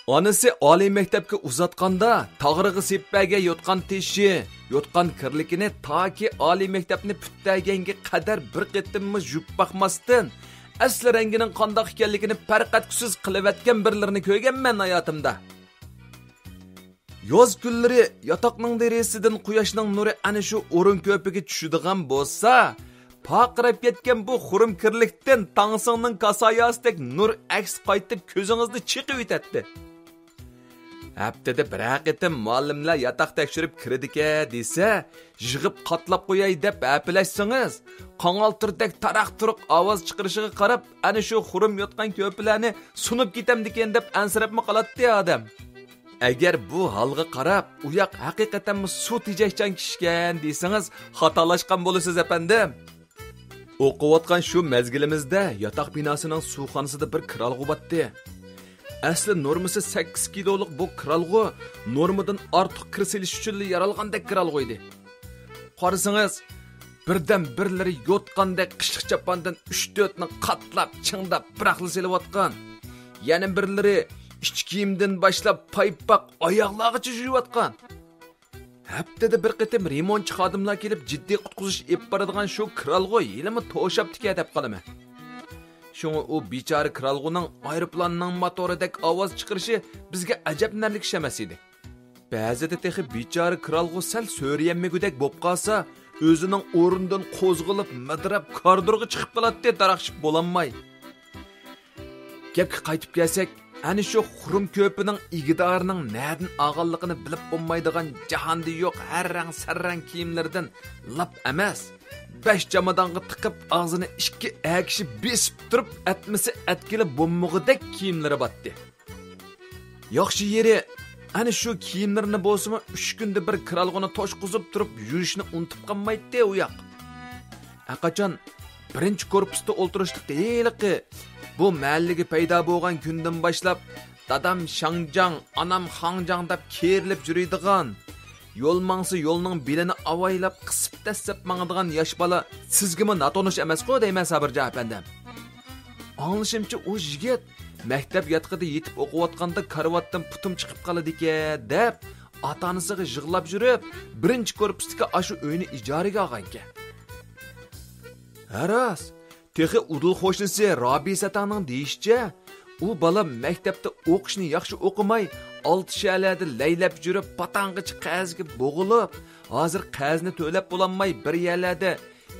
Onasi oliy maktabga uzatganda tog'rig'i seppaga yotgan teshi, yotgan kirlikini toki oliy maktabni puttaganga qadar bir qitimmi yuvib baqmasdan asli rangining qandoq ekanligini farqatkusiz qilayotgan birlarini ko'rganman hayotimda. Yoz kunlari yotoqning deresidan quyoshning nuri ana shu o'rin ko'piga tushadigan bo'lsa, paqirab ketgan bu xurum kirlikdan tangsingning kasayasidek nur aks qaytib ko'zingizni chiqib o'tadi. Haftada bir haqiqatan muallimlar yotoq tekshirib kirdika desa, yig'ib qatlab qo'yay deb apilashsangiz, qangaltirdek taraq turuq ovoz chiqarishiga qarab, ana shu xurum yotgan ko'plarni sunib ketamdikan deb ansirabmi qoladi odam. Agar bu holga qarab, u yoq haqiqatan suv tejashchan kishgan desangiz, xatolashgan bo'lasiz apandim. O'qiyotgan shu mezgilimizda yotoq binosining suvxonasida bir kiralg'u botdi. Asli normasi 8 kiloluk bu kiralg'u normadan ortiq kir selish uchun yaralgandek kiralg'u edi. Qarasangiz, birdan birlari yotgandek qishliq chapandan 3-4 ni qatlab, chingdab, biraqli selayotgan. Yana birlari ichki kiyimdan boshlab paypaq oyoqlargacha yuvayotgan. Haftada bir qitim remontchi xodimlar kelib jiddiy qutqizish ep boradigan shu kiralg'u yilimi to'shabdiki deb qolaman. Şunu o bichara kralg'uning aeroplanning motoridek ovoz chiqarishi bizga ajablanarli ish emas edi. Ba'zida texi bichara kralg'u sal so'rayamagudek bo'lib qolsa, o'zining o'rnidan qo'zg'alib, midrab koridorga chiqib qoladi, daraqshib bo'lanmay. Gapga qaytib kelsak, ana shu xurum ko'pining igidorining nadin og'anligini bilib bo'lmaydigan jahonda yo'q har rang sarrang kiyimlardan lap emas. 5 chamadonga tiqib og'zini 2 akishi besib turib atmisi atkili bo'mmug'idek kiyimlari botdi. Yaxshi yeri ana shu kiyimlarni bo'lsa-mu 3 kunda bir kiralg'uni toshqizib turib yurishni unutib qolmaydi u yoq. Aqachon birinchi korpusda o'ltirishlik deyliqi bu mahallaga paydo bo'lgan kundan boshlab dadam Shangjiang, anam Hangjang deb kerilib yuradigan, yo'l mangsi yo'lning belini avaylab qisib tasab mangadigan yosh bola sizga natonish emas-ku deyman Sabirja apandam. Anglashimcha o yigit maktab yotqida yetib o'qiyotganda karvatdan putum chiqib qoladi-ekan deb ota-onasiga yig'lab yurib, birinchi korpusdagi ashu uyni ijaraga olgan ekan. Haras, texi udul qo'shnisi Robi Satangning deyishicha, u bola maktabda o'qishni yaxshi o'qimay, 6 shalada laylab yurib, patang'ich qazga bo'g'ilib, hozir qazni to'lab bo'lanmay bir yerlarda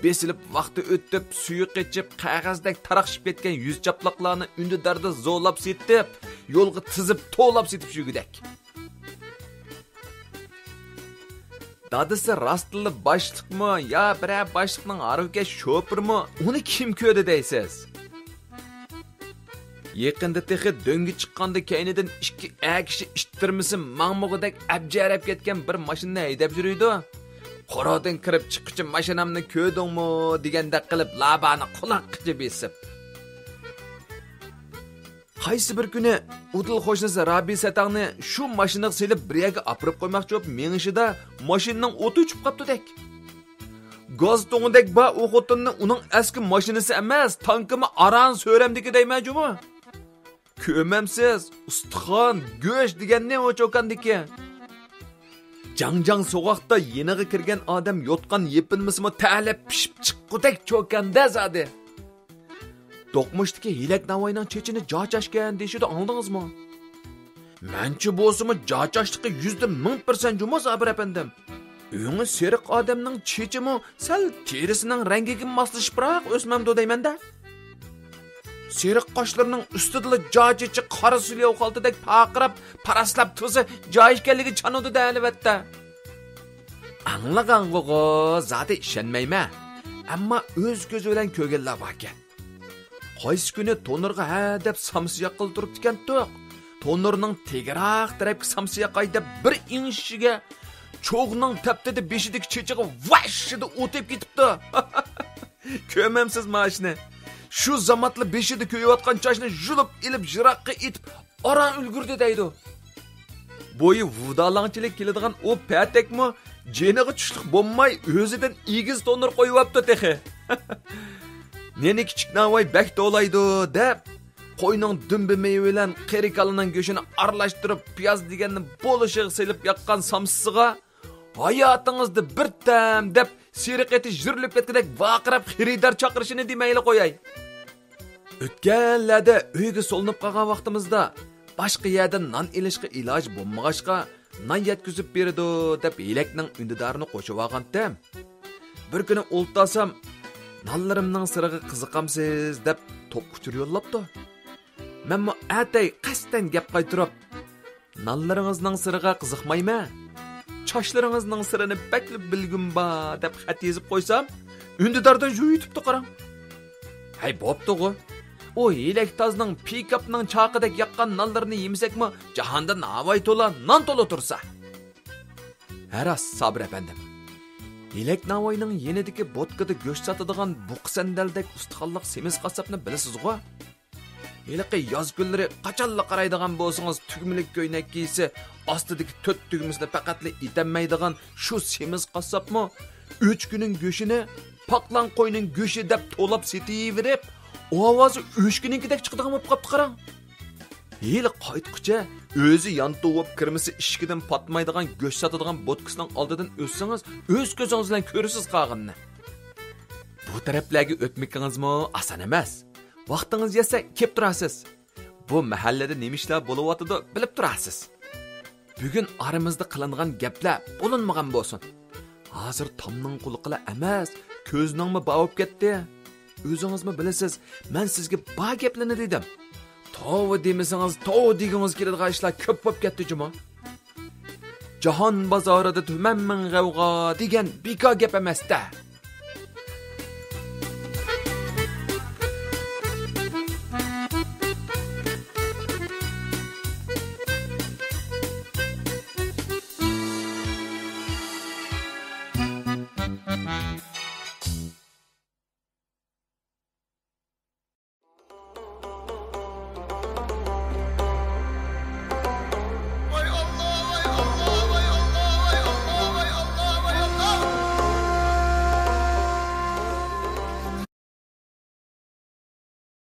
besilib vaqti o'tib, suyi qechib, qog'ozdek taraqshib ketgan yuz chaplaqlarni undidarda zo'lab setib, yo'lga tizib, to'lab setib yurgudek. Dadisi rastlı başlıqmı, ya birə başlıqның arıqə şopurmu, onu kim köydü deysiz? Yaqında texi döngü chiqqanda keynidan 2 kishi ishtirmisi mangmug'idek abjarab ketgan bir mashina haydab yuruydi. Qoradan kirib chiquvchi mashinamni ko'rdingmi degandek qilib labani quloqqa besib. Qaysi bir kuni udil qo'shnisi Robi Satangni shu mashinaga selib bir yerga apirib qo'ymoqchi bo'lib menishida mashinaning o'ti o'chib qopti-dek. Gaz to'ngidek ba u xotinni uning eski mashinasi emas, tankimi aran so'ramdiki deymanjimi? Ko'mamsiz, ustixon, go'sht deganni o'choqandiki. Jangjang so'g'aqda yeniga kirgan odam yotgan yepinmisimi ta'lab pishib chiqqudek cho'kanda zadi. Doqmushdiki hilak navoyning chechini jochashgan deyishdi, anladingizmi? Menchi bo'lsa-mu jochashligi 100% jumos Sabir apandim. Uyingi seriq odamning chechimi sal terisining rangiga moslashibroq o'smamdi deymanda. Seriq qoshlarining ustida jochichi qora sulyo xaltadek paqirab, paraslab tursa joyishganligi chanudi albatta. Anlagango zati ishonmayman. Ammo o'z ko'zi bilan ko'rganlar bor ekan. Qaysi kuni to'nirga ha deb samsiya qildirib ekan to'q. To'nirning tegiroq tarafga samsiya qaydab bir ingishiga cho'g'ning taptida beshidagi chechiga vashida o'tib ketibdi. Ko'mamsiz mashina. Shu zamatli beshida ko'yayotgan chashni julib ilib jiroqqa etib oran ulgurdi deydi. Bo'yi vudalangchilik keladigan o patekmi jeniga tushliq bo'lmay o'zidan egiz to'nir qo'yibdi texi. Neni kichik navoy bak to'laydi deb qo'yning dumbi meyi bilan qerikalının go'shini aralashtirib piyoz deganni bo'lishig' selib yaqqan samsiga hayotingizda bir tam deb seriq eti jirilib ketgandek vaqirab xaridor chaqirishini demayli qo'yay. O'tganlarda uyga so'linib qolgan vaqtimizda boshqa yerdan non ilishga iloj bo'lmag'achqa non yetkazib beradi deb elakning undidarini qo'shib olgandim. Bir kuni o'ltasam, nonlarimning siriga qiziqamsiz deb to'p uchur yo'llabdi. Menmi atay qasdan gap qaytirib, nonlaringizning siriga qiziqmayman. Çaşlarınızның sırrını bekli bilgim ba deb xat yezib qo'ysam, undidardan yuyitibdi qarang. Hay bo'pti go. O elektazning pikapning chaqidek yaqqan nonlarini yemsakmi, jahonda navoy to'la non to'la tursa. Haras Sabir efendim. Elek navoyning yenidagi botkada go'sht sotadigan buqsandaldek ustaxonliq semiz qassobni bilasiz-ku? Yiliqi yoz kunlari qachonla qaraydigan bo'lsangiz, tugmilik ko'ynak kiysa, ostidagi 4 tugmisini faqatli itanmaydigan shu semiz qassobmi 3 kunning go'shini paqlan qo'yning go'shi deb to'lab setiverib, ovozi 3 kunninkidek chiqadigan bo'lib qopti qarang. Yili qaytqucha o'zi yantuvib kirmisi ishkidan patmaydigan go'sht sotadigan botkasining oldidan o'tsangiz, o'z ko'zingiz bilan ko'rasiz qolganini. Bu taraflarga o'tmikingizmi oson emas. Vaqtingiz yetsa kelib turasiz. Bu mahallada nima ishlar bo'layotidi bilib turasiz. Bugun aramizda qilingan gaplar bo'linmagan bo'lsin. Hozir tomning qulqila emas, ko'zningmi bavib ketdi. O'zingizmi bilasiz, men sizga ba gaplarni dedim. To'g'ri demasangiz, to'g'ri degingiz keladigan ishlar ko'p bo'lib ketdi juma. Jahon bozorida tumanmin g'avg'o degan bekor gap emas-da.